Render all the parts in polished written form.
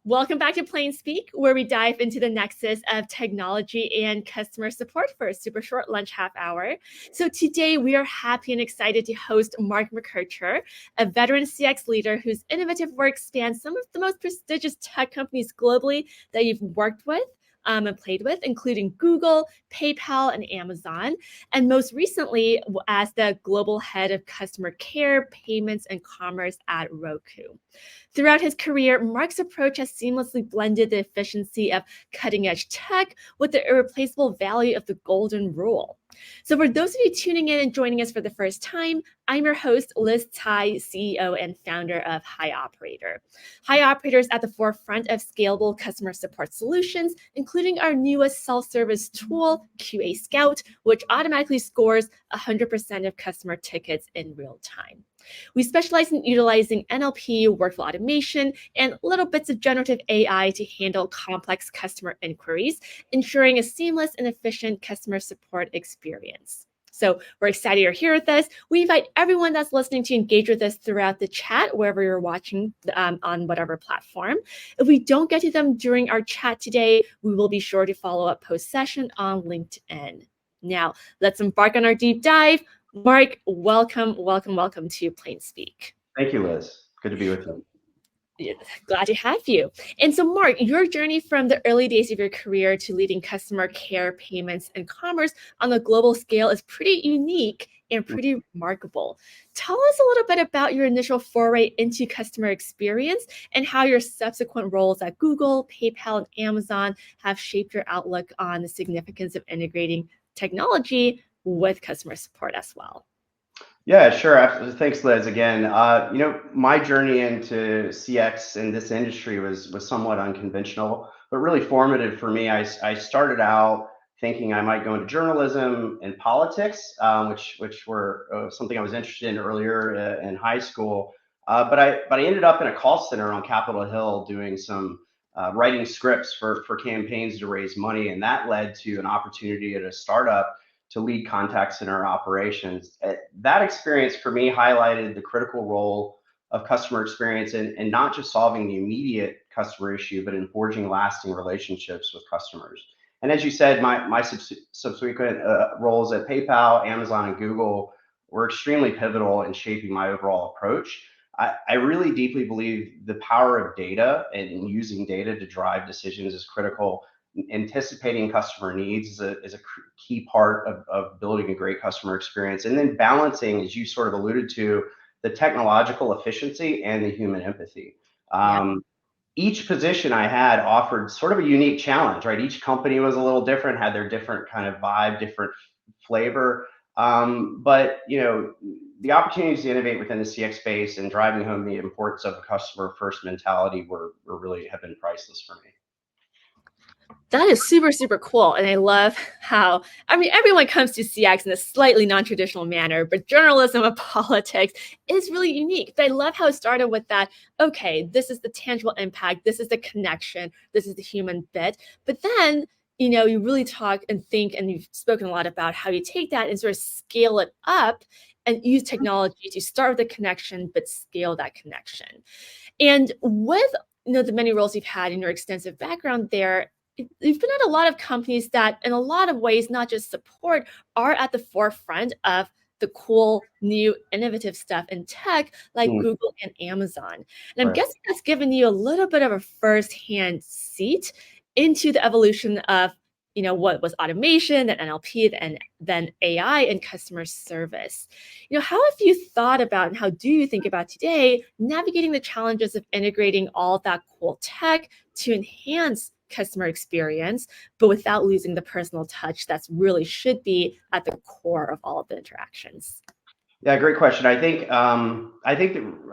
Welcome back to Plain Speak, where we dive into the nexus of technology and customer support for a super short lunch half hour. So today we are happy and excited to host Mark McKercher, a veteran CX leader whose innovative work spans some of the most prestigious tech companies globally that you've worked with. And played with, including Google, PayPal, and Amazon, and most recently as the global head of customer care, payments, and commerce at Roku. Throughout his career, Mark's approach has seamlessly blended the efficiency of cutting-edge tech with the irreplaceable value of the golden rule. So for those of you tuning in and joining us for the first time, I'm your host, Liz Tai, CEO and founder of Hi Operator. Hi Operator is at the forefront of scalable customer support solutions, including our newest self-service tool, QA Scout, which automatically scores 100% of customer tickets in real time. We specialize in utilizing NLP, workflow automation, and little bits of generative AI to handle complex customer inquiries, ensuring a seamless and efficient customer support experience. So we're excited you're here with us. We invite everyone that's listening to engage with us throughout the chat, wherever you're watching on whatever platform. If we don't get to them during our chat today, we will be sure to follow up post-session on LinkedIn. Now, let's embark on our deep dive. Mark, welcome to Plain Speak. Thank you, Liz. Good to be with you. Yeah, glad to have you. And so, Mark, your journey from the early days of your career to leading customer care, payments, and commerce on a global scale is pretty unique and pretty remarkable. Tell us a little bit about your initial foray into customer experience and how your subsequent roles at Google, PayPal, and Amazon have shaped your outlook on the significance of integrating technology with customer support as well. Yeah, sure. Absolutely. Thanks, Liz. Again, my journey into CX in this industry was somewhat unconventional, but really formative for me. I started out thinking I might go into journalism and politics, which were something I was interested in earlier in high school. But I ended up in a call center on Capitol Hill doing some writing scripts for campaigns to raise money, and that led to an opportunity at a startup to lead contact center operations. That experience for me highlighted the critical role of customer experience and not just solving the immediate customer issue, but in forging lasting relationships with customers. And as you said, my subsequent roles at PayPal, Amazon, and Google were extremely pivotal in shaping my overall approach. I really deeply believe the power of data and using data to drive decisions is critical. Anticipating customer needs is a key part of building a great customer experience, and then balancing, as you sort of alluded to, the technological efficiency and the human empathy. Each position I had offered sort of a unique challenge, right? Each company was a little different, had their different kind of vibe, different flavor. But the opportunities to innovate within the CX space and driving home the importance of a customer first mentality were really have been priceless for me. That is super, super cool. And I love how, everyone comes to CX in a slightly non-traditional manner, but journalism and politics is really unique. But I love how it started with that, okay, this is the tangible impact, this is the connection, this is the human bit. But then, you really talk and think, and you've spoken a lot about how you take that and sort of scale it up and use technology to start with the connection, but scale that connection. And with the many roles you've had in your extensive background there, you've been at a lot of companies that in a lot of ways, not just support, are at the forefront of the cool, new, innovative stuff in tech like Google and Amazon. And I'm guessing that's given you a little bit of a firsthand seat into the evolution of what was automation and NLP and then AI and customer service. How have you thought about and how do you think about today navigating the challenges of integrating all of that cool tech to enhance customer experience, but without losing the personal touch that's really should be at the core of all of the interactions? Yeah, great question. I think that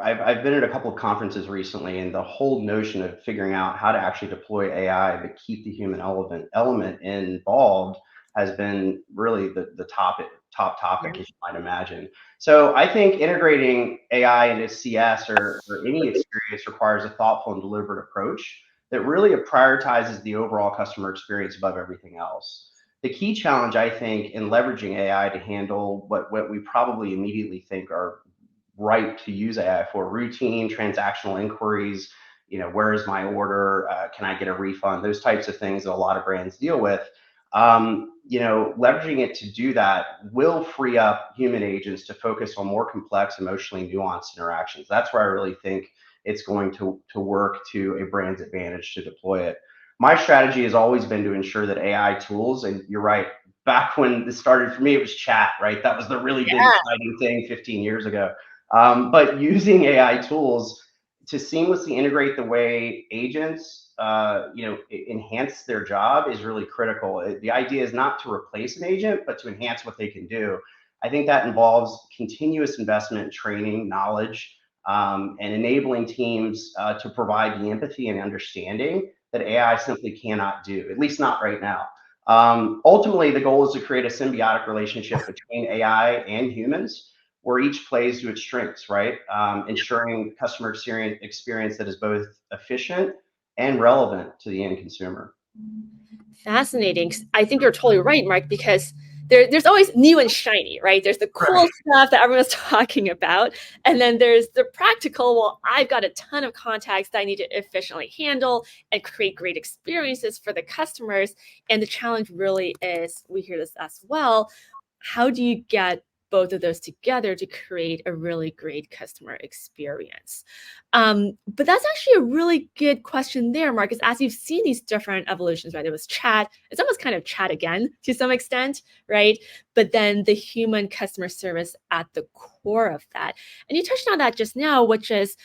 I've been at a couple of conferences recently, and the whole notion of figuring out how to actually deploy AI but keep the human element involved has been really the top topic, as you might imagine. So I think integrating AI into CS or any experience requires a thoughtful and deliberate approach that really prioritizes the overall customer experience above everything else. The key challenge, I think, in leveraging AI to handle what we probably immediately think are right to use AI for, routine transactional inquiries, where is my order? Can I get a refund? Those types of things that a lot of brands deal with. Leveraging it to do that will free up human agents to focus on more complex, emotionally nuanced interactions. That's where I really think it's going to work to a brand's advantage to deploy it. My strategy has always been to ensure that AI tools, and you're right, back when this started for me, it was chat, right? That was the really big, Yeah. exciting thing 15 years ago. But using AI tools to seamlessly integrate the way agents, enhance their job is really critical. The idea is not to replace an agent, but to enhance what they can do. I think that involves continuous investment in training, knowledge, and enabling teams to provide the empathy and understanding that AI simply cannot do, at least not right now. Ultimately, the goal is to create a symbiotic relationship between AI and humans where each plays to its strengths, right? Ensuring customer experience that is both efficient and relevant to the end consumer. Fascinating. I think you're totally right, Mark, because there's always new and shiny, right? There's the cool Right. stuff that everyone's talking about. And then there's the practical, well, I've got a ton of contacts that I need to efficiently handle and create great experiences for the customers. And the challenge really is, we hear this as well, how do you get both of those together to create a really great customer experience? But that's actually a really good question there, Marcus. As you've seen these different evolutions, right? It was chat. It's almost kind of chat again to some extent, right? But then the human customer service at the core of that. And you touched on that just now, which is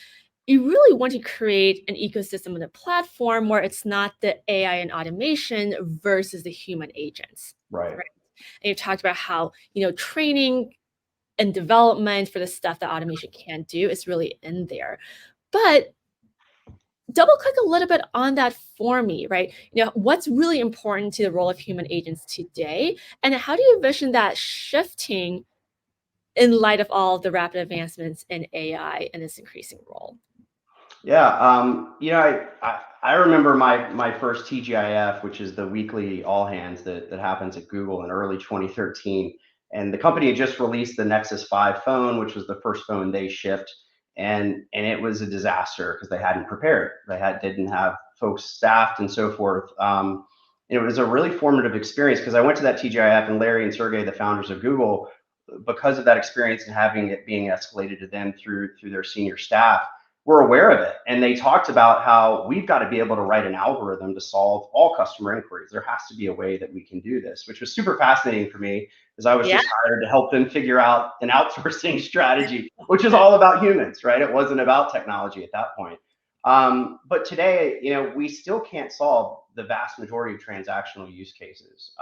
you really want to create an ecosystem and a platform where it's not the AI and automation versus the human agents, Right. right? And you talked about how, training and development for the stuff that automation can't do is really in there. But double click a little bit on that for me, right? What's really important to the role of human agents today? And how do you envision that shifting in light of all of the rapid advancements in AI and its increasing role? Yeah, I remember my first TGIF, which is the weekly all hands that happens at Google in early 2013, and the company had just released the Nexus 5 phone, which was the first phone they shipped, and it was a disaster because they hadn't prepared. Didn't have folks staffed and so forth. And it was a really formative experience because I went to that TGIF and Larry and Sergey, the founders of Google, because of that experience and having it being escalated to them through their senior staff were aware of it. And they talked about how we've got to be able to write an algorithm to solve all customer inquiries. There has to be a way that we can do this, which was super fascinating for me because I was Yeah. just hired to help them figure out an outsourcing strategy, which is all about humans, right? It wasn't about technology at that point. But today, we still can't solve the vast majority of transactional use cases.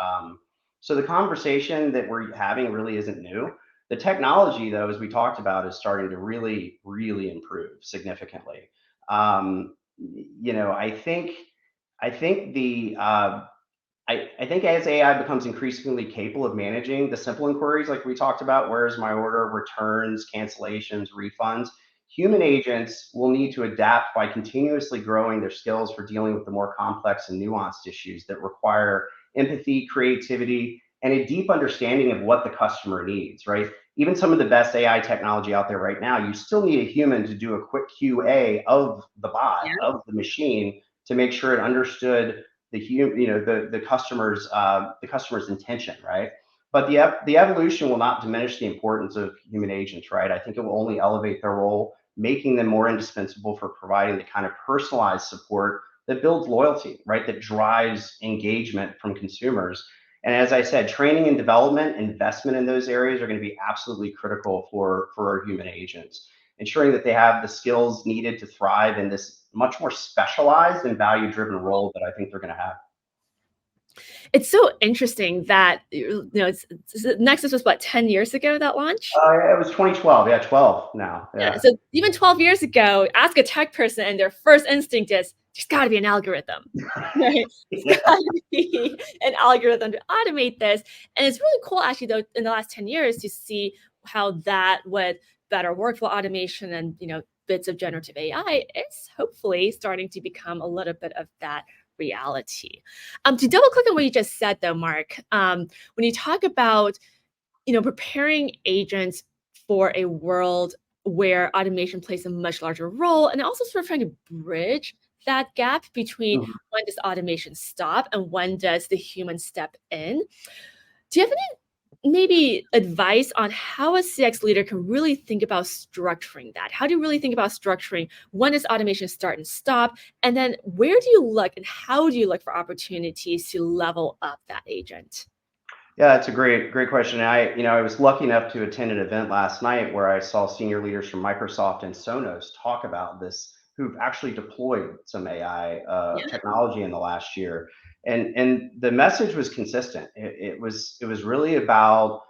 So the conversation that we're having really isn't new. The technology, though, as we talked about, is starting to really, really improve significantly. I think I think as AI becomes increasingly capable of managing the simple inquiries like we talked about, where's my order, returns, cancellations, refunds, human agents will need to adapt by continuously growing their skills for dealing with the more complex and nuanced issues that require empathy, creativity, and a deep understanding of what the customer needs, right? Even some of the best AI technology out there right now, you still need a human to do a quick QA of the bot, of the machine, to make sure it understood the customer's intention, right? But the evolution will not diminish the importance of human agents, right? I think it will only elevate their role, making them more indispensable for providing the kind of personalized support that builds loyalty, right? That drives engagement from consumers. And as I said, training and development, investment in those areas are going to be absolutely critical for our human agents, ensuring that they have the skills needed to thrive in this much more specialized and value driven role that I think they're going to have. It's so interesting that Nexus was what, 10 years ago that launch? It was 2012. Yeah, 12 now. Yeah, Yeah. so even 12 years ago, ask a tech person and their first instinct is there's got to be an algorithm. Right? There's Yeah. got to be an algorithm to automate this. And it's really cool actually though in the last 10 years to see how that with better workflow automation and bits of generative AI is hopefully starting to become a little bit of that reality. To double click on what you just said though, Mark, when you talk about preparing agents for a world where automation plays a much larger role, and also sort of trying to bridge that gap between Mhm. when does automation stop and when does the human step in. Do you have any maybe advice on how a CX leader can really think about structuring that? How do you really think about structuring when does automation start and stop? And then where do you look and how do you look for opportunities to level up that agent? Yeah, it's a great question. I was lucky enough to attend an event last night where I saw senior leaders from Microsoft and Sonos talk about this, who've actually deployed some AI Yeah. technology in the last year, and the message was consistent. It was really about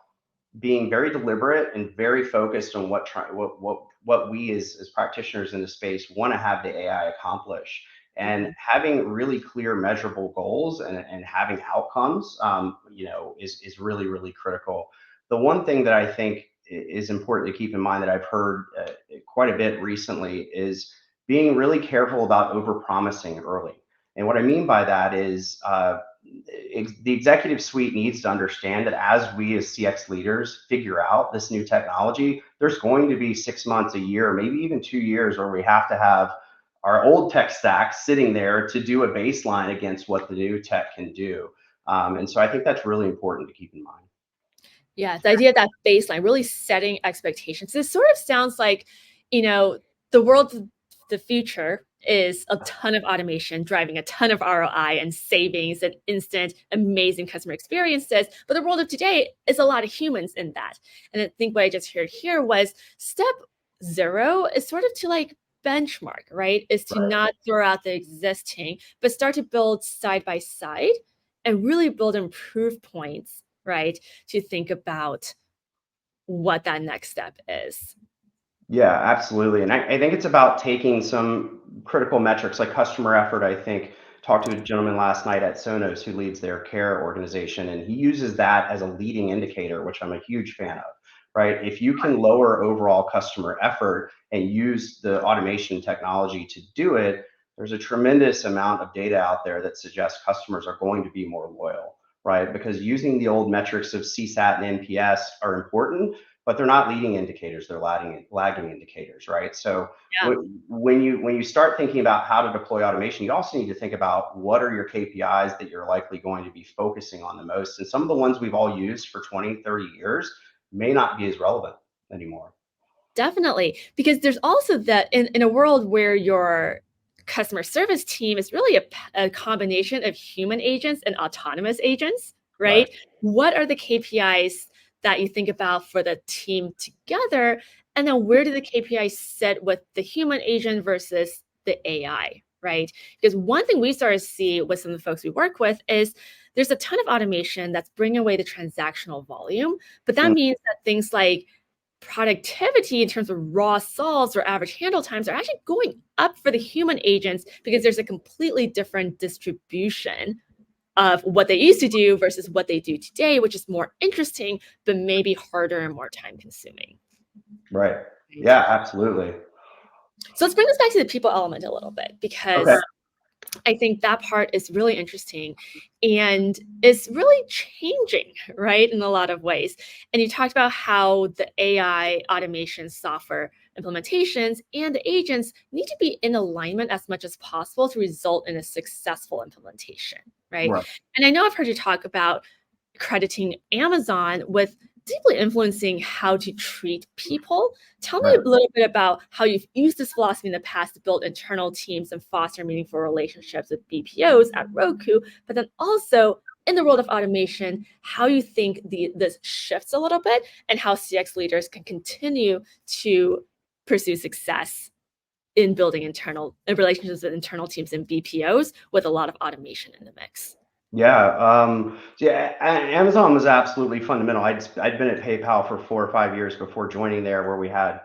being very deliberate and very focused on what we as practitioners in the space want to have the AI accomplish, and Mhm. having really clear measurable goals and having outcomes, is really critical. The one thing that I think is important to keep in mind that I've heard quite a bit recently is being really careful about over promising early. And what I mean by that is the executive suite needs to understand that as we as CX leaders figure out this new technology, there's going to be 6 months, a year, maybe even 2 years where we have to have our old tech stack sitting there to do a baseline against what the new tech can do. And so I think that's really important to keep in mind. Yeah, the idea of that baseline, really setting expectations. This sort of sounds like, you know, the world of the future is a ton of automation driving a ton of ROI and savings and instant, amazing customer experiences. But the world of today is a lot of humans in that. And I think what I just heard here was step zero is sort of to like benchmark, right? Is to Right. not throw out the existing, but start to build side by side and really build improve points, right? To think about what that next step is. Yeah, absolutely. And I think it's about taking some critical metrics like customer effort. I think talked to a gentleman last night at Sonos who leads their care organization, and he uses that as a leading indicator, which I'm a huge fan of. Right? If you can lower overall customer effort and use the automation technology to do it, there's a tremendous amount of data out there that suggests customers are going to be more loyal. Right? Because using the old metrics of CSAT and NPS are important, but they're not leading indicators, they're lagging indicators, right? So Yeah, when you start thinking about how to deploy automation, you also need to think about what are your KPIs that you're likely going to be focusing on the most. And some of the ones we've all used for 20, 30 years may not be as relevant anymore. definitely. Because there's also that in a world where your customer service team is really a combination of human agents and autonomous agents, Right. right? What are the KPIs that you think about for the team together? And then where do the KPIs sit with the human agent versus the AI, right? Because one thing we started to see with some of the folks we work with is there's a ton of automation that's bringing away the transactional volume, but that Mm. means that things like productivity in terms of raw solves or average handle times are actually going up for the human agents because there's a completely different distribution of what they used to do versus what they do today, which is more interesting, but maybe harder and more time consuming. Right. Right. Yeah, absolutely. So let's bring this back to the people element a little bit Okay. because I think that part is really interesting and is really changing, right, in a lot of ways. And you talked about how the AI automation software implementations and the agents need to be in alignment as much as possible to result in a successful implementation, right? Right. And I know I've heard you talk about crediting Amazon with deeply influencing how to treat people. Tell me Right. a little bit about how you've used this philosophy in the past to build internal teams and foster meaningful relationships with BPOs at Roku, but then also in the world of automation, how you think this shifts a little bit and how CX leaders can continue to pursue success in building internal relationships with internal teams and BPOs with a lot of automation in the mix. Yeah, yeah. Amazon was absolutely fundamental. I'd been at PayPal for 4 or 5 years before joining there, where we had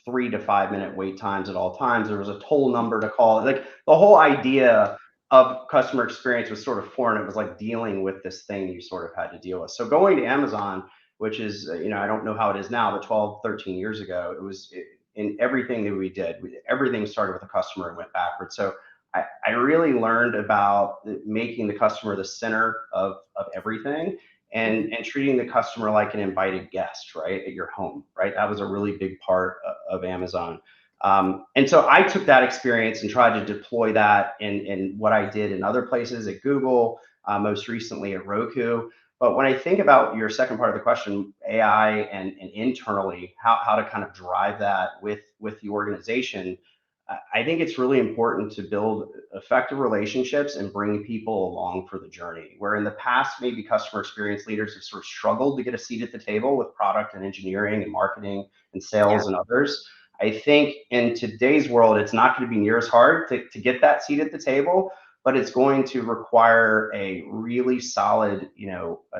3 to 5 minute wait times at all times. There was a toll number to call. Like the whole idea of customer experience was sort of foreign. It was like dealing with this thing you sort of had to deal with. So going to Amazon, which is, I don't know how it is now, but 12, 13 years ago, in everything that we did, everything started with a customer and went backwards. So I really learned about making the customer the center of everything, and treating the customer like an invited guest, right, at your home, right? That was a really big part of Amazon. And so I took that experience and tried to deploy that in what I did in other places at Google, most recently at Roku. But when I think about your second part of the question, AI and internally, how to kind of drive that with the organization, I think it's really important to build effective relationships and bring people along for the journey. Where in the past, maybe customer experience leaders have sort of struggled to get a seat at the table with product and engineering and marketing and Yeah, sales and others. I think in today's world, it's not going to be near as hard to get that seat at the table, but it's going to require a really solid,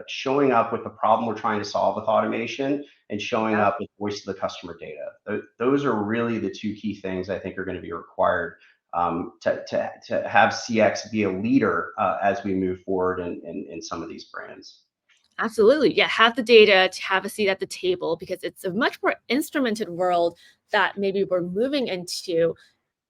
showing up with the problem we're trying to solve with automation and showing yeah. up with voice of the customer data. Those are really the two key things I think are going to be required to have CX be a leader as we move forward in some of these brands. Absolutely. Yeah, have the data to have a seat at the table because it's a much more instrumented world that maybe we're moving into.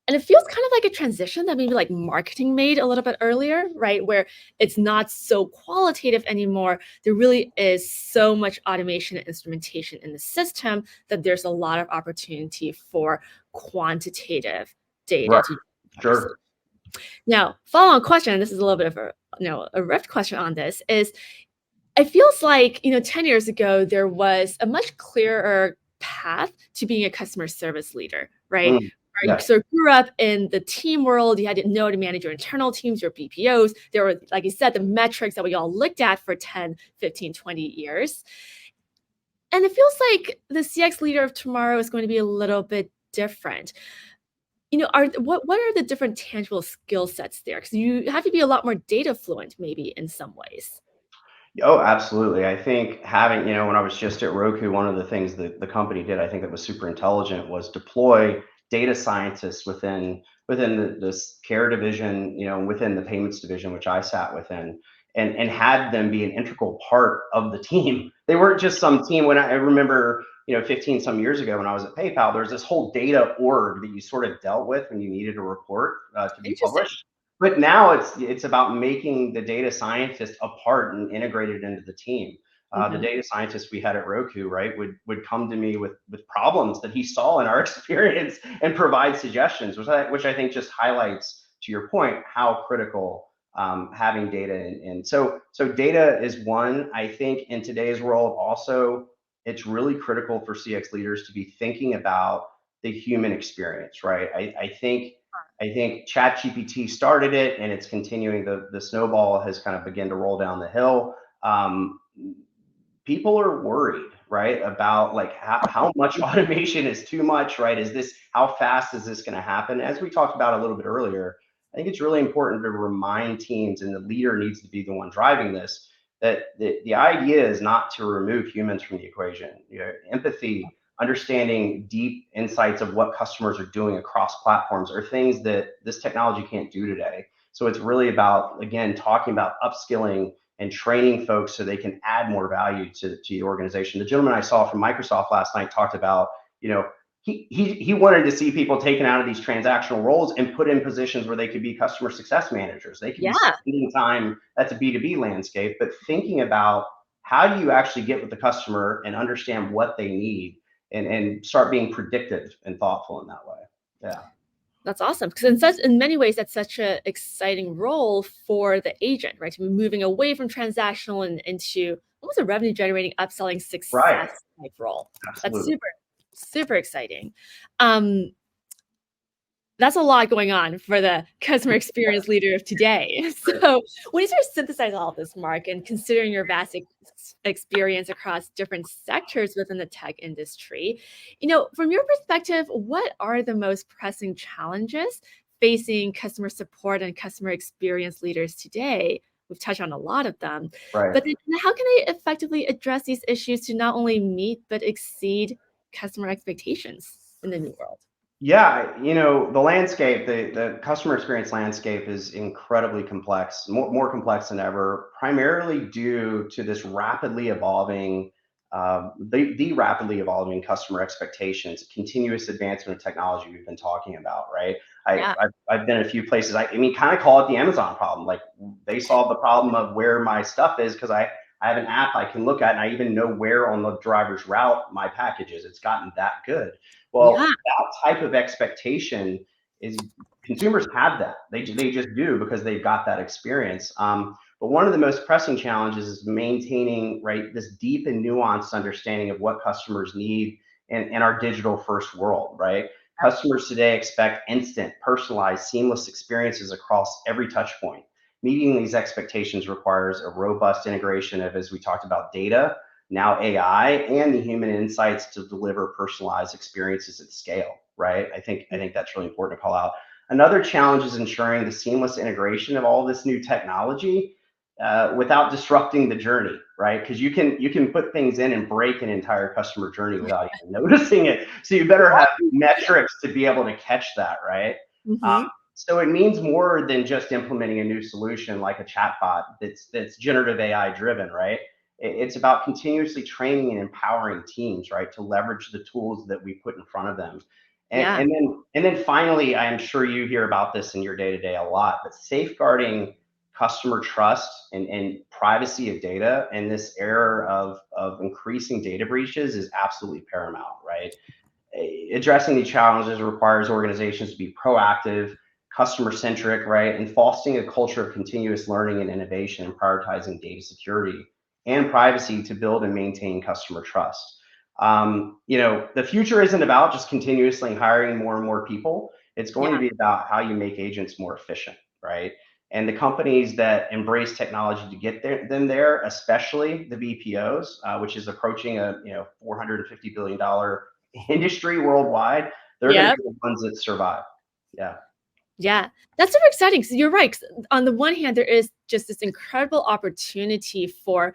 And it feels kind of like a transition that maybe like marketing made a little bit earlier, right? Where it's not so qualitative anymore. There really is so much automation and instrumentation in the system that there's a lot of opportunity for quantitative data Right. to conversation. Sure. Now, follow-on question, and this is a little bit of a rift question on this, is it feels like 10 years ago there was a much clearer path to being a customer service leader, right? Mm, Where you yes. sort of grew up in the team world, you had to know how to manage your internal teams, your BPOs. There were, like you said, the metrics that we all looked at for 10, 15, 20 years. And it feels like the CX leader of tomorrow is going to be a little bit different. What are the different tangible skill sets there? Because you have to be a lot more data fluent, maybe in some ways. Oh, absolutely. I think having, when I was just at Roku, one of the things that the company did, I think that was super intelligent, was deploy data scientists within this care division, within the payments division, which I sat within, and had them be an integral part of the team. They weren't just some team. When I remember, 15 some years ago when I was at PayPal, there was this whole data org that you sort of dealt with when you needed a report to be Interesting. published. But now it's about making the data scientist a part and integrated into the team. The Mhm. data scientist we had at Roku, right, would come to me with problems that he saw in our experience and provide suggestions, which I think just highlights, to your point, how critical having data and so data is one. I think in today's world also it's really critical for CX leaders to be thinking about the human experience, right? I think ChatGPT started it, and it's continuing. The snowball has kind of begun to roll down the hill. Um, People are worried, right, about like how much automation is too much, right? How fast is this going to happen? As we talked about a little bit earlier, I think it's really important to remind teams, and the leader needs to be the one driving this, that the idea is not to remove humans from the equation. Empathy, understanding deep insights of what customers are doing across platforms are things that this technology can't do today. So it's really about, again, talking about upskilling and training folks so they can add more value to the organization. The gentleman I saw from Microsoft last night talked about, he wanted to see people taken out of these transactional roles and put in positions where they could be customer success managers. They could be Yeah, spending time, that's a B2B landscape, but thinking about how do you actually get with the customer and understand what they need and start being predictive and thoughtful in that way. Yeah. that's awesome. Because in many ways, that's such an exciting role for the agent, right? To be moving away from transactional and into almost a revenue generating, upselling Right. success type role. That's Absolutely. super, super exciting. Um, that's a lot going on for the customer experience leader of today. So when you sort of synthesize all of this, Mark, and considering your vast experience across different sectors within the tech industry, from your perspective, what are the most pressing challenges facing customer support and customer experience leaders today? We've touched on a lot of them, Right. but then how can they effectively address these issues to not only meet but exceed customer expectations in the new world? Yeah, the landscape, the customer experience landscape is incredibly complex, more complex than ever, primarily due to this rapidly evolving, the rapidly evolving customer expectations, continuous advancement of technology we've been talking about, right? Yeah. I've been a few places. I mean, kind of call it the Amazon problem. Like they solved the problem of where my stuff is because I have an app I can look at, and I even know where on the driver's route my package is. It's gotten that good. Yeah. Well, that type of expectation is consumers have that. They just do because they've got that experience. But one of the most pressing challenges is maintaining right this deep and nuanced understanding of what customers need in our digital first world, right? Customers today expect instant, personalized, seamless experiences across every touch point. Meeting these expectations requires a robust integration of, as we talked about, data, now AI, and the human insights to deliver personalized experiences at scale, right? I think that's really important to call out. Another challenge is ensuring the seamless integration of all this new technology without disrupting the journey, right? Because you can put things in and break an entire customer journey without even noticing it. So you better have metrics to be able to catch that, right? Um, Hmm. so it means more than just implementing a new solution like a chatbot that's generative AI driven, right? It's about continuously training and empowering teams, right, to leverage the tools that we put in front of them. And, Yeah. and then and then finally, I am sure you hear about this in your day to day a lot, but safeguarding customer trust and privacy of data in this era of increasing data breaches is absolutely paramount, right? Addressing these challenges requires organizations to be proactive, customer centric, right, and fostering a culture of continuous learning and innovation and prioritizing data security and privacy to build and maintain customer trust. The future isn't about just continuously hiring more and more people. It's going to Yeah. be about how you make agents more efficient, right? And the companies that embrace technology to get them there, especially the BPOs, which is approaching a $450 billion industry worldwide, they're going to Yeah. be the ones that survive. Yeah. Yeah, that's super exciting. So you're right. 'Cause on the one hand, there is just this incredible opportunity for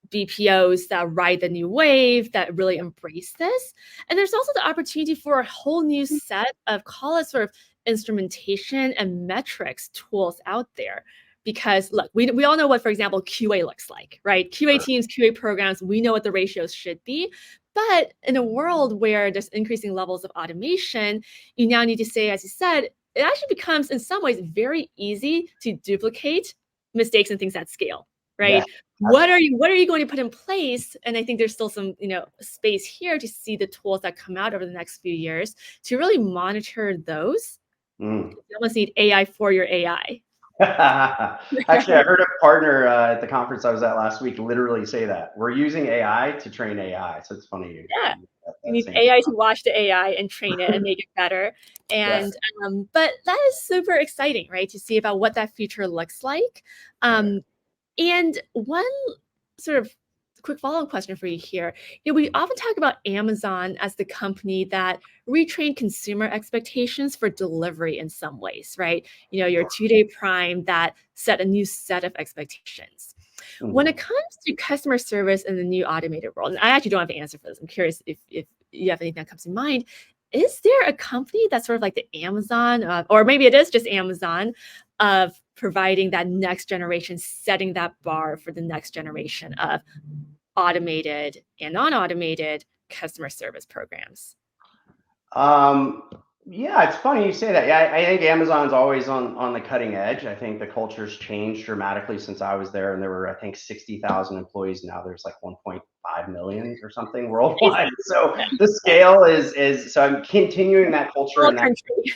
BPOs that ride the new wave, that really embrace this. And there's also the opportunity for a whole new set of, call it sort of instrumentation and metrics tools out there. Because look, we all know what, for example, QA looks like, right? QA Sure. teams, QA programs, we know what the ratios should be. But in a world where there's increasing levels of automation, you now need to say, as you said, it actually becomes in some ways very easy to duplicate mistakes and things at scale, Yes, right? what are absolutely. you what are you going to put in place? And I think there's still some space here to see the tools that come out over the next few years to really monitor those. Mm. You almost need AI for your AI. Actually, I heard a partner at the conference I was at last week literally say that we're using AI to train AI. So it's funny Yeah, you you that need same. AI to watch the AI and train it and make it better. Yeah. And but that is super exciting, right, to see about what that future looks like. Right. um And one sort of quick follow-up question for you here. We often talk about Amazon as the company that retrained consumer expectations for delivery in some ways, right? Your Sure. two-day prime that set a new set of expectations. When it Mhm. comes to customer service in the new automated world, and I actually don't have the answer for this. I'm curious if you have anything that comes to mind. Is there a company that's sort of like the Amazon, or maybe it is just Amazon, of providing that next generation, setting that bar for the next generation of automated and non-automated customer service programs? Um, yeah, it's funny you say that. Yeah, I think Amazon's always on the cutting edge. I think the culture's changed dramatically since I was there, and there were I think 60,000 employees. Now there's like 1.5 million or something worldwide. Amazing. So Yeah. the scale is so I'm continuing that culture Small and country.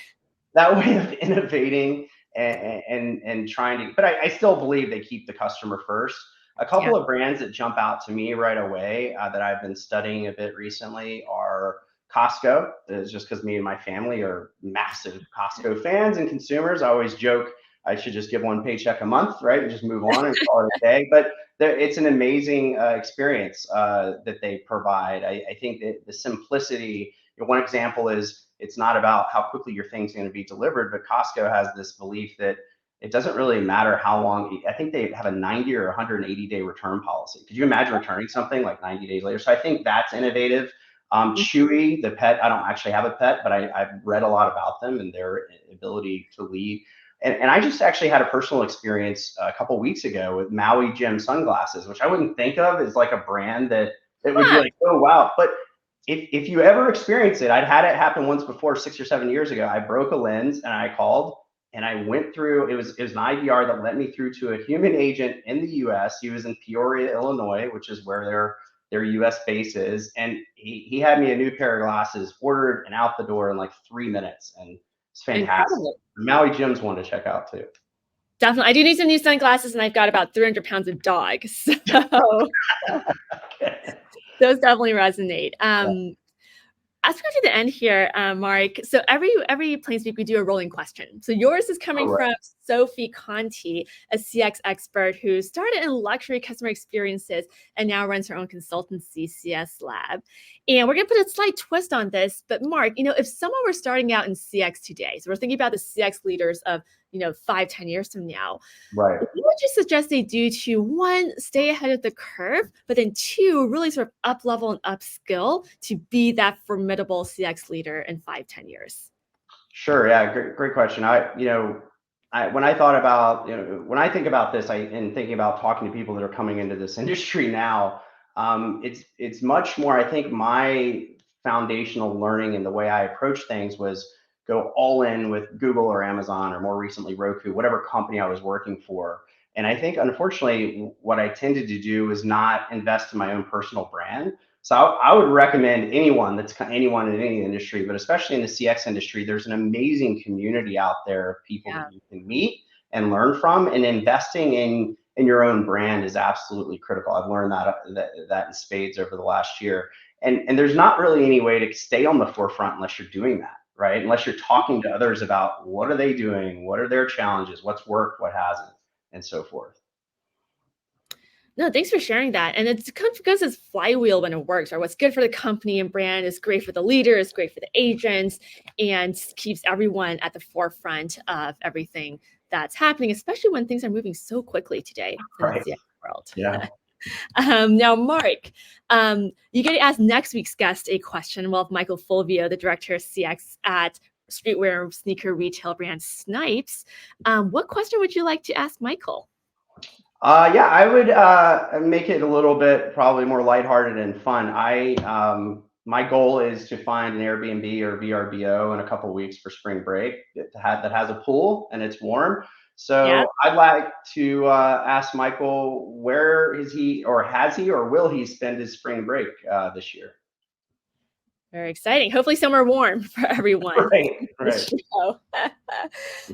that way of innovating and trying to, but I still believe they keep the customer first. A Yeah. couple of brands that jump out to me right away that I've been studying a bit recently are Costco. It's just because me and my family are massive Costco fans and consumers. I always joke I should just give one paycheck a month, right, and just move on and call it a day. But it's an amazing experience that they provide. I think that the simplicity. One example is it's not about how quickly your thing's going to be delivered, but Costco has this belief that it doesn't really matter how long. I think they have a 90 or 180-day return policy. Could you imagine returning something like 90 days later? So I think that's innovative. Chewy, the pet, I don't actually have a pet, but I've read a lot about them and their ability to lead. And I just actually had a personal experience a couple weeks ago with Maui Jim sunglasses, which I wouldn't think of as like a brand that would be Huh. like, oh wow. But if you ever experience it, I'd had it happen once before 6 or 7 years ago. I broke a lens and I called, and I went through. It was an IVR that led me through to a human agent in the U.S. He was in Peoria, Illinois, which is where their U.S. base is, and he had me a new pair of glasses, ordered and out the door in like 3 minutes, and it's fantastic. Incredible. Maui Jim's one to check out too. Definitely. I do need some new sunglasses, and I've got about 300 pounds of dog. So those definitely resonate. As we go to the end here, Mark, so every Plain Speak, we do a rolling question. So yours is coming Correct. from Sophie Conti, a CX expert who started in luxury customer experiences and now runs her own consultancy, CS Lab. And we're going to put a slight twist on this. But Mark, if someone were starting out in CX today, so we're thinking about the CX leaders of 5-10 years from now, Right. what would you suggest they do to, one, stay ahead of the curve, but then two, really sort of up level and upskill to be that formidable CX leader in 5-10 years? Sure. Yeah. Great question. When I thought about, when I think about this, and thinking about talking to people that are coming into this industry now, it's much more. I think my foundational learning and the way I approach things was go all in with Google or Amazon or more recently Roku, whatever company I was working for. And I think unfortunately, what I tended to do is not invest in my own personal brand. So I would recommend anyone in any industry, but especially in the CX industry, there's an amazing community out there of people Yeah. that you can meet and learn from, and investing in your own brand is absolutely critical. I've learned that in spades over the last year. And there's not really any way to stay on the forefront unless you're doing that, right? Unless you're talking to others about what are they doing, what are their challenges, what's worked, what hasn't, and so forth. No, thanks for sharing that. And it's kind of because it's flywheel when it works, or what's good for the company and brand is great for the leaders, great for the agents, and keeps everyone at the forefront of everything that's happening, especially when things are moving so quickly today in the Right. CX world. Yeah. Now, Mark, you get to ask next week's guest a question. Well, Michael Fulvio, the director of CX at streetwear sneaker retail brand Snipes. What question would you like to ask Michael? Yeah, I would make it a little bit probably more lighthearted and fun. My goal is to find an Airbnb or VRBO in a couple of weeks for spring break that has a pool and it's warm. Yeah. So I'd like to ask Michael, where is he, or has he, or will he spend his spring break this year? Very exciting. Hopefully somewhere warm for everyone. Right, This right.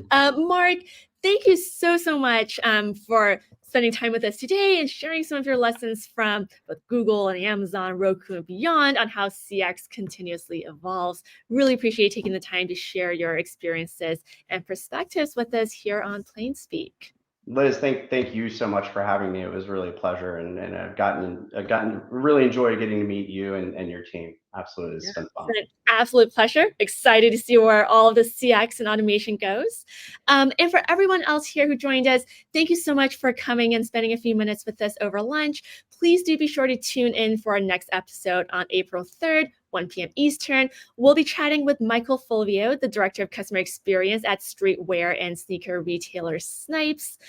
show. Mark, thank you so much for spending time with us today and sharing some of your lessons from both Google and Amazon, Roku, and beyond on how CX continuously evolves. Really appreciate taking the time to share your experiences and perspectives with us here on Plain Speak. Liz, thank you so much for having me. It was really a pleasure, and I've gotten really enjoyed getting to meet you and your team. Absolutely, it's been It's fun. been an absolute pleasure. Excited to see where all of the CX and automation goes. And for everyone else here who joined us, thank you so much for coming and spending a few minutes with us over lunch. Please do be sure to tune in for our next episode on April 3rd, 1 p.m. Eastern. We'll be chatting with Michael Fulvio, the Director of Customer Experience at streetwear and sneaker retailer Snipes.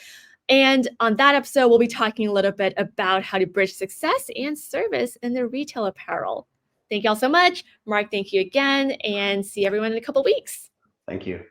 And on that episode, we'll be talking a little bit about how to bridge success and service in the retail apparel. Thank you all so much. Mark, thank you again, and see everyone in a couple weeks. Thank you.